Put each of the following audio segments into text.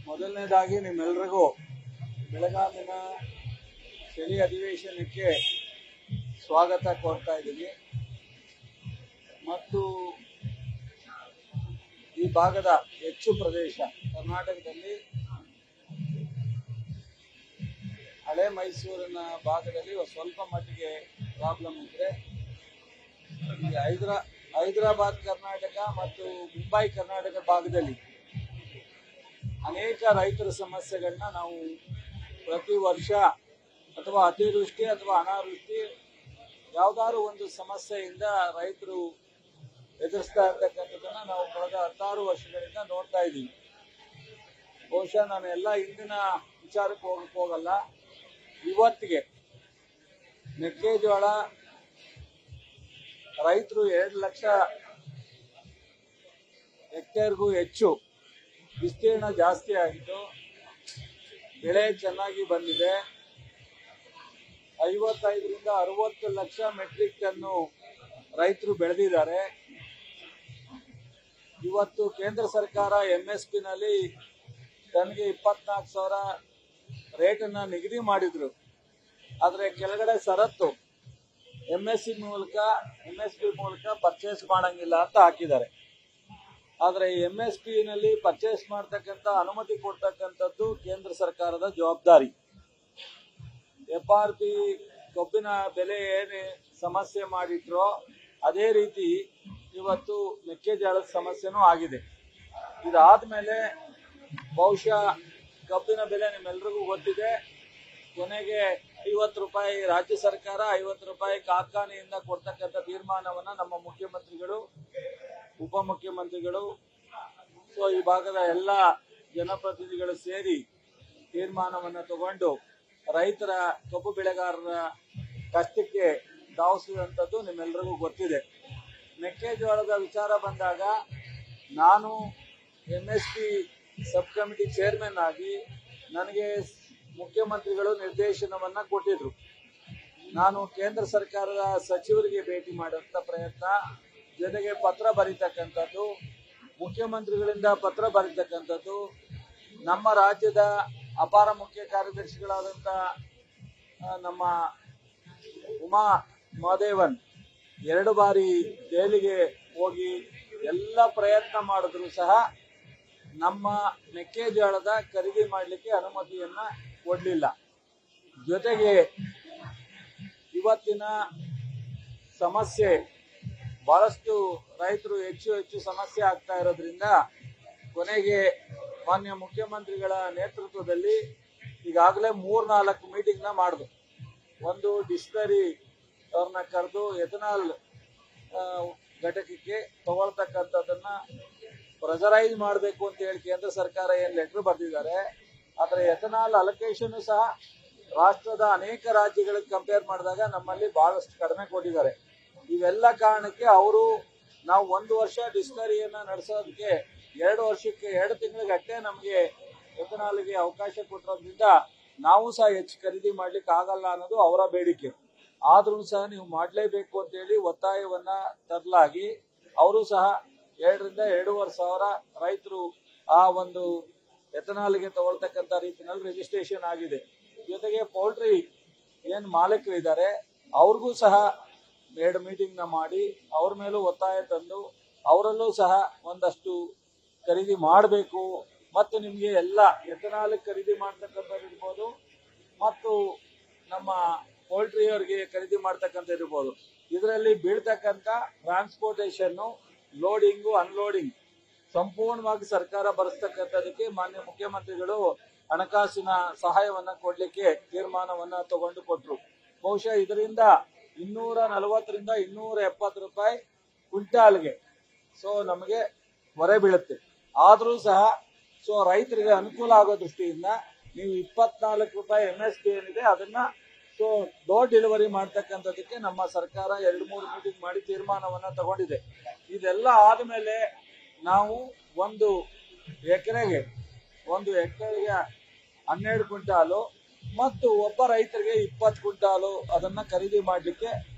ಮೊದಲನೇದಾಗಿ ನಿಮ್ಮೆಲ್ಲರಿಗೂ ಬೆಳಗಾವಿನ ಚಳಿ ಅಧಿವೇಶನಕ್ಕೆ ಸ್ವಾಗತ ಕೋರ್ತಾ ಇದ್ದೀನಿ. ಮತ್ತು ಈ ಭಾಗದ ಹೆಚ್ಚು ಪ್ರದೇಶ ಕರ್ನಾಟಕದಲ್ಲಿ ಹಳೆ ಮೈಸೂರಿನ ಭಾಗದಲ್ಲಿ ಸ್ವಲ್ಪ ಮಟ್ಟಿಗೆ ಪ್ರಾಬ್ಲಮ್ ಇದ್ರೆ, ಈ ಹೈದರಾಬಾದ್ ಕರ್ನಾಟಕ ಮತ್ತು ಮುಂಬೈ ಕರ್ನಾಟಕ ಭಾಗದಲ್ಲಿ ಅನೇಕ ರೈತರ ಸಮಸ್ಯೆಗಳನ್ನ ನಾವು ಪ್ರತಿ ವರ್ಷ ಅಥವಾ ಅತಿವೃಷ್ಟಿ ಅಥವಾ ಅನಾವೃಷ್ಟಿ ಯಾವ್ದಾದ್ರು ಒಂದು ಸಮಸ್ಯೆಯಿಂದ ರೈತರು ಎದುರಿಸ್ತಾ ಇರ್ತಕ್ಕಂಥದ್ದನ್ನ ನಾವು ಕಳೆದ 16 ವರ್ಷಗಳಿಂದ ನೋಡ್ತಾ ಇದ್ದೀವಿ. ಬಹುಶಃ ನಾನು ಎಲ್ಲ ಹಿಂದಿನ ವಿಚಾರಕ್ಕೆ ಹೋಗಲ್ಲ. ಇವತ್ತಿಗೆ ಮೆಕ್ಕೆಜೋಳ ರೈತರು 2 ಲಕ್ಷ ಹೆಕ್ಟೇರ್ಗೂ ಹೆಚ್ಚು ವಿಸ್ತೀರ್ಣ ಜಾಸ್ತಿ ಆಗಿತ್ತು. ಬೆಳೆ ಚೆನ್ನಾಗಿ ಬಂದಿದೆ. 55ರಿಂದ 60 ಲಕ್ಷ ಮೆಟ್ರಿಕ್ ಟನ್ನು ರೈತರು ಬೆಳೆದಿದ್ದಾರೆ. ಇವತ್ತು ಕೇಂದ್ರ ಸರ್ಕಾರ MSP ನಲ್ಲಿ ಟನ್ಗೆ 24,000 ರೇಟನ್ನ ನಿಗದಿ ಮಾಡಿದ್ರು. ಆದ್ರೆ ಕೆಳಗಡೆ ಷರತ್ತು MSP ಮೂಲಕ ಪರ್ಚೇಸ್ ಮಾಡಂಗಿಲ್ಲ ಅಂತ ಹಾಕಿದ್ದಾರೆ. ಆದ್ರೆ MSP ನಲ್ಲಿ ಪರ್ಚೇಸ್ ಮಾಡ್ತಕ್ಕಂಥ ಅನುಮತಿ ಕೊಡ್ತಕ್ಕಂಥದ್ದು ಕೇಂದ್ರ ಸರ್ಕಾರದ ಜವಾಬ್ದಾರಿ. FRP ಕಬ್ಬಿನ ಬೆಲೆ ಏನು ಸಮಸ್ಯೆ ಮಾಡಿಟ್ರೋ ಅದೇ ರೀತಿ ಇವತ್ತು ಮೆಕ್ಕೆಜೋಳದ ಸಮಸ್ಯೆನೂ ಆಗಿದೆ. ಇದಾದ್ಮೇಲೆ ಬಹುಶಃ ಕಬ್ಬಿನ ಬೆಲೆ ನಿಮ್ಮೆಲ್ರಿಗೂ ಗೊತ್ತಿದೆ. ಕೊನೆಗೆ 50 ರೂಪಾಯಿ ರಾಜ್ಯ ಸರ್ಕಾರ, 50 ರೂಪಾಯಿ ಕಾರ್ಖಾನೆಯಿಂದ ಕೊಡ್ತಕ್ಕಂಥ ತೀರ್ಮಾನವನ್ನ ನಮ್ಮ ಮುಖ್ಯಮಂತ್ರಿಗಳು, ಉಪಮುಖ್ಯಮಂತ್ರಿಗಳು, ಈ ಭಾಗದ ಎಲ್ಲ ಜನಪ್ರತಿನಿಧಿಗಳು ಸೇರಿ ತೀರ್ಮಾನವನ್ನ ತಗೊಂಡು ರೈತರ ಕಬ್ಬು ಬೆಳೆಗಾರರ ಕಷ್ಟಕ್ಕೆ ಧಾವಿಸಿದಂಥದ್ದು ನಿಮ್ಮೆಲ್ಲರಿಗೂ ಗೊತ್ತಿದೆ. ಮೆಕ್ಕೆಜೋಳದ ವಿಚಾರ ಬಂದಾಗ ನಾನು MSP ಸಬ್ ಕಮಿಟಿ ಚೇರ್ಮನ್ ಆಗಿ ನನಗೆ ಮುಖ್ಯಮಂತ್ರಿಗಳು ನಿರ್ದೇಶನವನ್ನ ಕೊಟ್ಟಿದ್ರು. ನಾನು ಕೇಂದ್ರ ಸರ್ಕಾರದ ಸಚಿವರಿಗೆ ಭೇಟಿ ಮಾಡುವಂತ ಪ್ರಯತ್ನ, ಜೊತೆಗೆ ಪತ್ರ ಬರೀತಕ್ಕಂಥದ್ದು, ಮುಖ್ಯಮಂತ್ರಿಗಳಿಂದ ಪತ್ರ ಬರೀತಕ್ಕಂಥದ್ದು, ನಮ್ಮ ರಾಜ್ಯದ ಅಪಾರ ಮುಖ್ಯ ಕಾರ್ಯದರ್ಶಿಗಳಾದಂಥ ನಮ್ಮ ಉಮಾ ಮಹದೇವನ್ 2 ಬಾರಿ ದೆಹಲಿಗೆ ಹೋಗಿ ಎಲ್ಲ ಪ್ರಯತ್ನ ಮಾಡಿದ್ರು ಸಹ ನಮ್ಮ ಮೆಕ್ಕೆಜೋಳದ ಖರೀದಿ ಮಾಡಲಿಕ್ಕೆ ಅನುಮತಿಯನ್ನ ಕೊಡಲಿಲ್ಲ. ಜೊತೆಗೆ ಇವತ್ತಿನ ಸಮಸ್ಯೆ ಬಹಳಷ್ಟು ರೈತರು ಹೆಚ್ಚು ಸಮಸ್ಯೆ ಆಗ್ತಾ ಇರೋದ್ರಿಂದ ಕೊನೆಗೆ ಮಾನ್ಯ ಮುಖ್ಯಮಂತ್ರಿಗಳ ನೇತೃತ್ವದಲ್ಲಿ ಈಗಾಗಲೇ 3-4 ಮೀಟಿಂಗ್ನ ಮಾಡಿದ್ರು. ಒಂದು ಡಿಸ್ಟಿಲರಿ ಅವ್ರನ್ನ ಕರೆದು ಎಥನಾಲ್ ಘಟಕಕ್ಕೆ ತಗೊಳ್ತಕ್ಕಂಥದ್ದನ್ನ ಪ್ರೆಷರೈಸ್ ಮಾಡಬೇಕು ಅಂತ ಹೇಳಿ ಕೇಂದ್ರ ಸರ್ಕಾರ ಏನ್ ಲೆಟರ್ ಬರೆದಿದ್ದಾರೆ. ಆದ್ರೆ ಎಥನಾಲ್ ಅಲೋಕೇಶನ್ ಸಹ ರಾಷ್ಟ್ರದ ಅನೇಕ ರಾಜ್ಯಗಳಿಗೆ ಕಂಪೇರ್ ಮಾಡಿದಾಗ ನಮ್ಮಲ್ಲಿ ಬಹಳಷ್ಟು ಕಡಿಮೆ ಕೊಟ್ಟಿದ್ದಾರೆ. ಇವೆಲ್ಲ ಕಾರಣಕ್ಕೆ ನಾವು 1 ವರ್ಷ ಡಿಸ್ಟಿಲರಿಯನ್ನ ನಡೆಸೋದಕ್ಕೆ 2 ತಿಂಗಳಿಗೆ ನಮಗೆ ಎಥನಾಲ್ಗೆ ಅವಕಾಶ ಕೊಟ್ಟಿರೋದ್ರಿಂದ ನಾವು ಸಹ ಹೆಚ್ಚು ಖರೀದಿ ಮಾಡ್ಲಿಕ್ಕೆ ಆಗಲ್ಲ ಅನ್ನೋದು ಅವರ ಬೇಡಿಕೆ. ಆದ್ರೂ ಸಹ ನೀವು ಮಾಡಲೇಬೇಕು ಅಂತ ಹೇಳಿ ಒತ್ತಾಯವನ್ನ ತರಲಾಗಿ ಅವರು ಸಹ 2ರಿಂದ 2.5 ಸಾವಿರ ರೈತರು ಆ ಒಂದು ಎಥನಾಲ್ಗೆ ತಗೊಳ್ತಕ್ಕಂಥ ರೀತಿಯಲ್ಲಿ ರಿಜಿಸ್ಟ್ರೇಷನ್ ಆಗಿದೆ. ಜೊತೆಗೆ ಪೌಲ್ಟ್ರಿ ಏನ್ ಮಾಲೀಕರು ಇದ್ದಾರೆ ಅವ್ರಿಗೂ ಸಹ 2 ಮೀಟಿಂಗ್ ನ ಮಾಡಿ ಅವ್ರ ಮೇಲೂ ಒತ್ತಾಯ ತಂದು ಅವರಲ್ಲೂ ಸಹ ಒಂದಷ್ಟು ಖರೀದಿ ಮಾಡಬೇಕು. ಮತ್ತು ನಿಮ್ಗೆ ಎಲ್ಲ ಎಥನಾಲ್ ಖರೀದಿ ಮಾಡ್ತಕ್ಕಂಥದ್ದು ಇರ್ಬೋದು, ಮತ್ತು ನಮ್ಮ ಪೋಲ್ಟ್ರಿ ಅವರಿಗೆ ಖರೀದಿ ಮಾಡ್ತಕ್ಕಂಥ ಇರ್ಬೋದು, ಇದರಲ್ಲಿ ಬೀಳ್ತಕ್ಕಂಥ ಟ್ರಾನ್ಸ್ಪೋರ್ಟೇಷನ್, ಲೋಡಿಂಗು, ಅನ್ಲೋಡಿಂಗ್ ಸಂಪೂರ್ಣವಾಗಿ ಸರ್ಕಾರ ಭರಿಸ್ತಕ್ಕಂಥದಕ್ಕೆ ಮಾನ್ಯ ಮುಖ್ಯಮಂತ್ರಿಗಳು ಹಣಕಾಸಿನ ಸಹಾಯವನ್ನ ಕೊಡ್ಲಿಕ್ಕೆ ತೀರ್ಮಾನವನ್ನ ಕೊಟ್ರು. ಬಹುಶಃ ಇದರಿಂದ 240ರಿಂದ 270 ರೂಪಾಯಿ ಕ್ವಿಂಟಾಲ್ಗೆ ನಮಗೆ ಹೊರೆ ಬೀಳುತ್ತೆ. ಆದ್ರೂ ಸಹ ರೈತರಿಗೆ ಅನುಕೂಲ ಆಗೋ ದೃಷ್ಟಿಯಿಂದ ನೀವು 24 ರೂಪಾಯಿ MSP ಏನಿದೆ ಅದನ್ನ ಡೋರ್ ಡೆಲಿವರಿ ಮಾಡ್ತಕ್ಕಂಥದಕ್ಕೆ ನಮ್ಮ ಸರ್ಕಾರ 2-3 ಮೀಟಿಂಗ್ ಮಾಡಿ ತೀರ್ಮಾನವನ್ನ ತಗೊಂಡಿದೆ. ಇದೆಲ್ಲ ಆದ್ಮೇಲೆ ನಾವು ಒಂದು ಎಕರೆಗೆ 12 ಕ್ವಿಂಟಾಲು ಮತ್ತು ಒಬ್ಬ ರೈತರಿಗೆ 20 ಕ್ವಿಂಟಾಲು ಅದನ್ನ ಖರೀದಿ ಮಾಡಲಿಕ್ಕೆ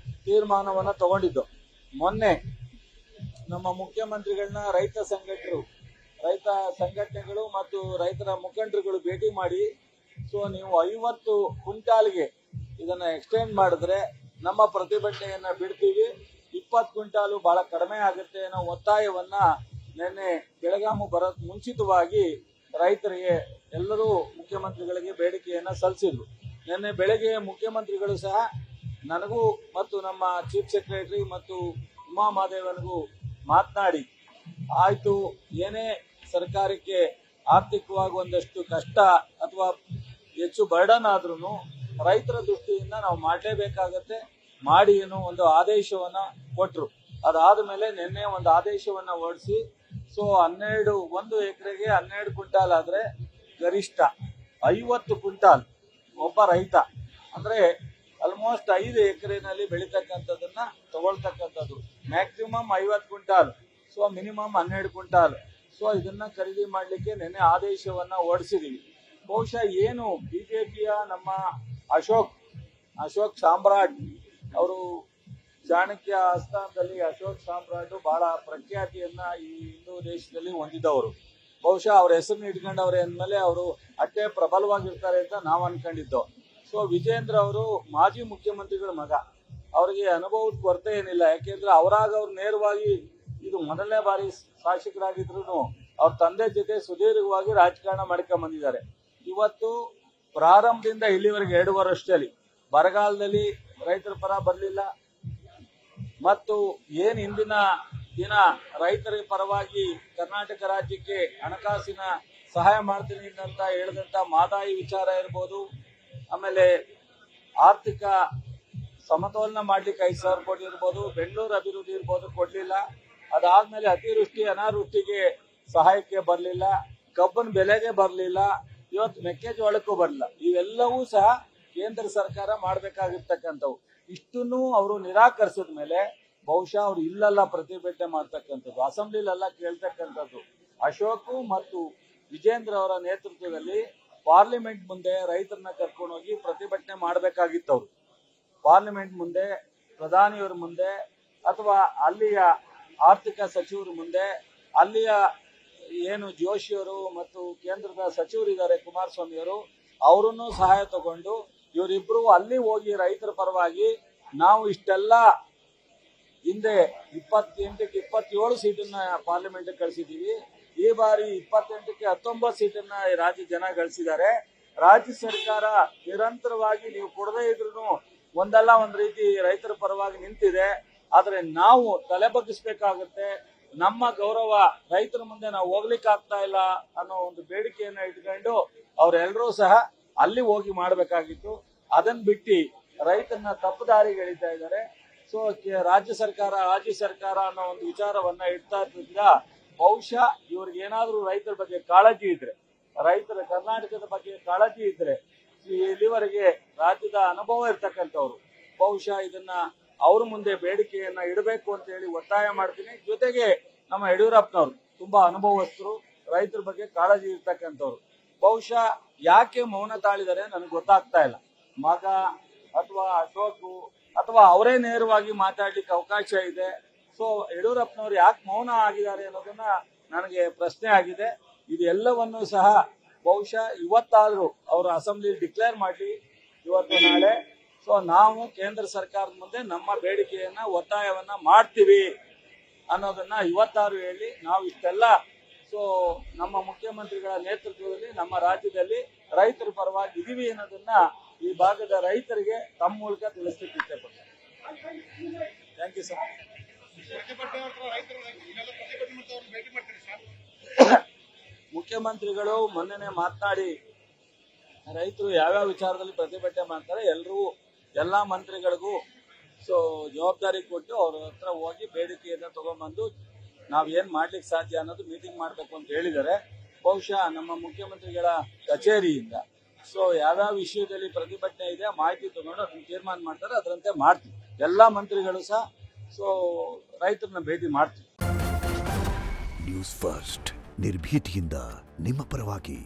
ತೀರ್ಮಾನವನ್ನ ತಗೊಂಡಿದ್ದು. ಮೊನ್ನೆ ನಮ್ಮ ಮುಖ್ಯಮಂತ್ರಿಗಳನ್ನ ರೈತ ಸಂಘಟನೆಗಳು ಮತ್ತು ರೈತರ ಮುಖಂಡರುಗಳು ಭೇಟಿ ಮಾಡಿ, ಸೊ ನೀವು 50 ಕ್ವಿಂಟಾಲ್ಗೆ ಇದನ್ನ ಎಕ್ಸ್ಟೆಂಡ್ ಮಾಡಿದ್ರೆ ನಮ್ಮ ಪ್ರತಿಭಟನೆಯನ್ನ ಬಿಡ್ತೀವಿ, 20 ಕ್ವಿಂಟಾಲು ಬಹಳ ಕಡಿಮೆ ಆಗುತ್ತೆ ಅನ್ನೋ ಒತ್ತಾಯವನ್ನ ನಿನ್ನೆ ಬೆಳಗಾವಿ ಬರೋದ್ ಮುಂಚಿತವಾಗಿ ರೈತರಿಗೆ ಎಲ್ಲರೂ ಮುಖ್ಯಮಂತ್ರಿಗಳಿಗೆ ಬೇಡಿಕೆಯನ್ನ ಸಲ್ಲಿಸಿದ್ರು. ನಿನ್ನೆ ಬೆಳಗ್ಗೆ ಮುಖ್ಯಮಂತ್ರಿಗಳು ಸಹ ನನಗೂ ಮತ್ತು ನಮ್ಮ ಚೀಫ್ ಸೆಕ್ರೆಟರಿ ಮತ್ತು ಉಮಾ ಮಹದೇವನಿಗೂ ಮಾತನಾಡಿ, ಆಯ್ತು ಏನೇ ಸರ್ಕಾರಕ್ಕೆ ಆರ್ಥಿಕವಾಗಿ ಒಂದಷ್ಟು ಕಷ್ಟ ಅಥವಾ ಹೆಚ್ಚು ಬರ್ಡನ್ ಆದ್ರೂ ರೈತರ ದೃಷ್ಟಿಯಿಂದ ನಾವು ಮಾಡಲೇಬೇಕಾಗತ್ತೆ, ಮಾಡಿ ಅನ್ನೋ ಒಂದು ಆದೇಶವನ್ನ ಕೊಟ್ರು. ಅದಾದ ಮೇಲೆ ನಿನ್ನೆ ಒಂದು ಆದೇಶವನ್ನ ಹೊರಡಿಸಿ, ಸೊ 1 ಎಕರೆಗೆ 12 ಕ್ವಿಂಟಾಲ್ ಆದ್ರೆ ಗರಿಷ್ಠ 50 ಕ್ವಿಂಟಾಲ್ ಒಬ್ಬ ರೈತ ಅಂದ್ರೆ ಆಲ್ಮೋಸ್ಟ್ 5 ಎಕರೆನಲ್ಲಿ ಬೆಳೀತಕ್ಕಂಥದ್ದನ್ನ ತಗೊಳ್ತಕ್ಕಂಥದ್ದು. Maximum 50 quintal, so minimum 12 quintal. So ಇದನ್ನ ಖರೀದಿ ಮಾಡ್ಲಿಕ್ಕೆ ನಿನ್ನೆ ಆದೇಶವನ್ನ ಹೊರಡಿಸಿದೀವಿ. ಬಹುಶಃ ಏನು ಬಿಜೆಪಿಯ ನಮ್ಮ ಅಶೋಕ್ ಸಾಮ್ರಾಟ್ ಅವರು ಚಾಣಕ್ಯ ಆಸ್ಥಾನದಲ್ಲಿ ಅಶೋಕ್ ಸಾಮ್ರಾಟ್ ಬಹಳ ಪ್ರಖ್ಯಾತಿಯನ್ನ ಈ ಹಿಂದೂ ದೇಶದಲ್ಲಿ ಹೊಂದಿದವರು. ಬಹುಶಃ ಅವ್ರ ಹೆಸರನ್ನ ಇಟ್ಕೊಂಡವ್ರೆ ಅಂದ್ಮೇಲೆ ಅವರು ಅಷ್ಟೇ ಪ್ರಬಲವಾಗಿರ್ತಾರೆ ಅಂತ ನಾವು ಅನ್ಕೊಂಡಿದ್ದೋ. ಸೊ ವಿಜೇಂದ್ರ ಅವರು ಮಾಜಿ ಮುಖ್ಯಮಂತ್ರಿಗಳ ಮಗ, ಅವರಿಗೆ ಅನುಭವದ ಕೊರತೆ ಏನಿಲ್ಲ. ಯಾಕೆಂದ್ರೆ ಅವ್ರು ನೇರವಾಗಿ ಇದು ಮೊದಲನೇ ಬಾರಿ ಶಾಸಕರಾಗಿದ್ರು ಅವ್ರ ತಂದೆ ಜೊತೆ ಸುದೀರ್ಘವಾಗಿ ರಾಜಕಾರಣ ಮಾಡ್ಕೊಂಡ್ ಬಂದಿದ್ದಾರೆ. ಇವತ್ತು ಪ್ರಾರಂಭದಿಂದ ಇಲ್ಲಿವರೆಗೆ 2 ವರ್ಷದಲ್ಲಿ ಬರಗಾಲದಲ್ಲಿ ರೈತರ ಪರ ಬರಲಿಲ್ಲ, ಮತ್ತು ಏನ್ ಹಿಂದಿನ ದಿನ ರೈತರ ಪರವಾಗಿ ಕರ್ನಾಟಕ ರಾಜ್ಯಕ್ಕೆ ಹಣಕಾಸಿನ ಸಹಾಯ ಮಾಡ್ತೀನಿ ಅಂತ ಹೇಳಿದಂತ ಮಾದಾಯಿ ವಿಚಾರ ಇರ್ಬೋದು, ಆಮೇಲೆ ಆರ್ಥಿಕ ಸಮತೋಲನ ಮಾಡ್ಲಿಕ್ಕೆ 5,000 ಕೋಟಿ ಇರ್ಬೋದು, ಬೆಂಗಳೂರು ಅಭಿವೃದ್ಧಿ ಇರ್ಬೋದು, ಕೊಡ್ಲಿಲ್ಲ. ಅದಾದ್ಮೇಲೆ ಅತಿವೃಷ್ಟಿ ಅನಾವೃಷ್ಟಿಗೆ ಸಹಾಯಕ್ಕೆ ಬರಲಿಲ್ಲ, ಕಬ್ಬನ್ ಬೆಲೆಗೆ ಬರಲಿಲ್ಲ, ಇವತ್ತು ಮೆಕ್ಕೆಜೋಳಕ್ಕೂ ಬರಲಿಲ್ಲ. ಇವೆಲ್ಲವೂ ಸಹ ಕೇಂದ್ರ ಸರ್ಕಾರ ಮಾಡ್ಬೇಕಾಗಿರ್ತಕ್ಕಂಥವು. ಇಷ್ಟನ್ನು ಅವರು ನಿರಾಕರಿಸಿದ ಮೇಲೆ ಬಹುಶಃ ಅವರು ಇಲ್ಲೆಲ್ಲ ಪ್ರತಿಭಟನೆ ಮಾಡ್ತಕ್ಕಂಥದ್ದು, ಅಸೆಂಬ್ಲಿಲೆಲ್ಲ ಕೇಳ್ತಕ್ಕಂಥದ್ದು. ಅಶೋಕ್ ಮತ್ತು ವಿಜೇಂದ್ರ ಅವರ ನೇತೃತ್ವದಲ್ಲಿ ಪಾರ್ಲಿಮೆಂಟ್ ಮುಂದೆ ರೈತರನ್ನ ಕರ್ಕೊಂಡೋಗಿ ಪ್ರತಿಭಟನೆ ಮಾಡಬೇಕಾಗಿತ್ತು. ಅವರು ಪಾರ್ಲಿಮೆಂಟ್ ಮುಂದೆ, ಪ್ರಧಾನಿಯವರ ಮುಂದೆ, ಅಥವಾ ಅಲ್ಲಿಯ ಆರ್ಥಿಕ ಸಚಿವರ ಮುಂದೆ, ಅಲ್ಲಿಯ ಏನು ಜೋಶಿಯವರು ಮತ್ತು ಕೇಂದ್ರದ ಸಚಿವರಿದ್ದಾರೆ ಕುಮಾರಸ್ವಾಮಿ ಅವರು, ಅವರನ್ನು ಸಹಾಯ ತಗೊಂಡು ಇವರಿಬ್ರು ಅಲ್ಲಿ ಹೋಗಿ ರೈತರ ಪರವಾಗಿ ನಾವು ಇಷ್ಟೆಲ್ಲ ಹಿಂದೆ 28ಕ್ಕೆ 27 ಸೀಟನ್ನ ಪಾರ್ಲಿಮೆಂಟ್ ಕಳಿಸಿದೀವಿ, ಈ ಬಾರಿ 28ಕ್ಕೆ 19 ಸೀಟನ್ನ ರಾಜ್ಯ ಜನ ಗಳಿಸಿದ್ದಾರೆ. ರಾಜ್ಯ ಸರ್ಕಾರ ನಿರಂತರವಾಗಿ ನೀವು ಕೊಡದೇ ಇದ್ರು ಒಂದಲ್ಲ ಒಂದ್ ರೀತಿ ರೈತರ ಪರವಾಗಿ ನಿಂತಿದೆ. ಆದ್ರೆ ನಾವು ತಲೆ ಬಗ್ಗಿಸ್ಬೇಕಾಗುತ್ತೆ, ನಮ್ಮ ಗೌರವ ರೈತರ ಮುಂದೆ ನಾವು ಹೋಗ್ಲಿಕ್ಕೆ ಆಗ್ತಾ ಇಲ್ಲ ಅನ್ನೋ ಒಂದು ಬೇಡಿಕೆಯನ್ನ ಇಟ್ಕೊಂಡು ಅವರೆಲ್ಲರೂ ಸಹ ಅಲ್ಲಿ ಹೋಗಿ ಮಾಡಬೇಕಾಗಿತ್ತು. ಅದನ್ನ ಬಿಟ್ಟು ರೈತನ ತಪ್ಪು ದಾರಿಗೆ ಎಳಿತಾ ಇದ್ದಾರೆ. ಸೊ ರಾಜ್ಯ ಸರ್ಕಾರ ಅನ್ನೋ ಒಂದು ವಿಚಾರವನ್ನ ಇಡ್ತಾ ಇದ್ರಿಂದ ಬಹುಶಃ ಇವ್ರಿಗೆ ಏನಾದ್ರೂ ರೈತರ ಬಗ್ಗೆ ಕಾಳಜಿ ಇದ್ರೆ, ರೈತರ ಕರ್ನಾಟಕದ ಬಗ್ಗೆ ಕಾಳಜಿ ಇದ್ರೆ, ಇಲ್ಲಿವರೆಗೆ ರಾಜ್ಯದ ಅನುಭವ ಇರ್ತಕ್ಕಂಥವ್ರು ಬಹುಶಃ ಇದನ್ನ ಅವ್ರ ಮುಂದೆ ಬೇಡಿಕೆಯನ್ನ ಇಡಬೇಕು ಅಂತ ಹೇಳಿ ಒತ್ತಾಯ ಮಾಡ್ತೀನಿ. ಜೊತೆಗೆ ನಮ್ಮ ಯಡಿಯೂರಪ್ಪನವರು ತುಂಬಾ ಅನುಭವಸ್ಥರು, ರೈತರ ಬಗ್ಗೆ ಕಾಳಜಿ ಇರ್ತಕ್ಕಂಥವ್ರು. ಬಹುಶಃ ಯಾಕೆ ಮೌನ ತಾಳಿದರೆ ನನಗೆ ಗೊತ್ತಾಗ್ತಾ ಇಲ್ಲ. ಮಗ ಅಥವಾ ಅಶೋಕ್ ಅಥವಾ ಅವರೇ ನೇರವಾಗಿ ಮಾತಾಡ್ಲಿಕ್ಕೆ ಅವಕಾಶ ಇದೆ. ಸೊ ಯಡಿಯೂರಪ್ಪನವರು ಯಾಕೆ ಮೌನ ಆಗಿದ್ದಾರೆ ಅನ್ನೋದನ್ನ ನನಗೆ ಪ್ರಶ್ನೆ ಆಗಿದೆ. ಇದೆಲ್ಲವನ್ನು ಸಹ ಬಹುಶಃ ಇವತ್ತಾದ್ರೂ ಅವರು ಅಸೆಂಬ್ಲಿ ಡಿಕ್ಲೇರ್ ಮಾಡಿ ಇವತ್ತು ನಾಳೆ. ಸೊ ನಾವು ಕೇಂದ್ರ ಸರ್ಕಾರದ ಮುಂದೆ ನಮ್ಮ ಬೇಡಿಕೆಯನ್ನ ಒತ್ತಾಯವನ್ನ ಮಾಡ್ತೀವಿ ಅನ್ನೋದನ್ನ ಇವತ್ತಾರು ಹೇಳಿ, ನಾವು ಇಷ್ಟೆಲ್ಲ ಸೊ ನಮ್ಮ ಮುಖ್ಯಮಂತ್ರಿಗಳ ನೇತೃತ್ವದಲ್ಲಿ ನಮ್ಮ ರಾಜ್ಯದಲ್ಲಿ ರೈತರ ಪರವಾಗಿ ಇದೀವಿ ಅನ್ನೋದನ್ನ ಈ ಭಾಗದ ರೈತರಿಗೆ ತಮ್ಮ ಮೂಲಕ ತಿಳಿಸ್ಲಿಕ್ಕೆ ಇಷ್ಟಪಡ್ತೀನಿ. Thank you sir. ಮುಖ್ಯಮಂತ್ರಿಗಳು ಮೊನ್ನೆ ಮಾತನಾಡಿ ರೈತರು ಯಾವ್ಯಾವ ವಿಚಾರದಲ್ಲಿ ಪ್ರತಿಭಟನೆ ಮಾಡ್ತಾರೆ ಎಲ್ಲಾ ಮಂತ್ರಿಗಳಿಗೂ ಸೊ ಜವಾಬ್ದಾರಿ ಕೊಟ್ಟು ಅವ್ರ ಹತ್ರ ಹೋಗಿ ಬೇಡಿಕೆಯನ್ನ ತಗೊಂಡ್ಬಂದು ನಾವೇನ್ ಮಾಡ್ಲಿಕ್ಕೆ ಸಾಧ್ಯ ಅನ್ನೋದು ಮೀಟಿಂಗ್ ಮಾಡ್ಬೇಕು ಅಂತ ಹೇಳಿದ್ದಾರೆ. ಬಹುಶಃ ನಮ್ಮ ಮುಖ್ಯಮಂತ್ರಿಗಳ ಕಚೇರಿಯಿಂದ ಸೊ ಯಾವ್ಯಾವ ವಿಷಯದಲ್ಲಿ ಪ್ರತಿಭಟನೆ ಇದೆ ಮಾಹಿತಿ ತಗೊಂಡು ಅದನ್ನ ತೀರ್ಮಾನ ಮಾಡ್ತಾರೆ, ಅದರಂತೆ ಮಾಡ್ತೀವಿ. ಎಲ್ಲಾ ಮಂತ್ರಿಗಳು ಸಹ ಸೊ ರೈತರನ್ನ ಭೇಟಿ ಮಾಡ್ತೀವಿ. ನ್ಯೂಸ್ ಫಸ್ಟ್ ನಿರ್ಭೀತಿಯಿಂದ ನಿಮ್ಮ ಪರವಾಗಿ.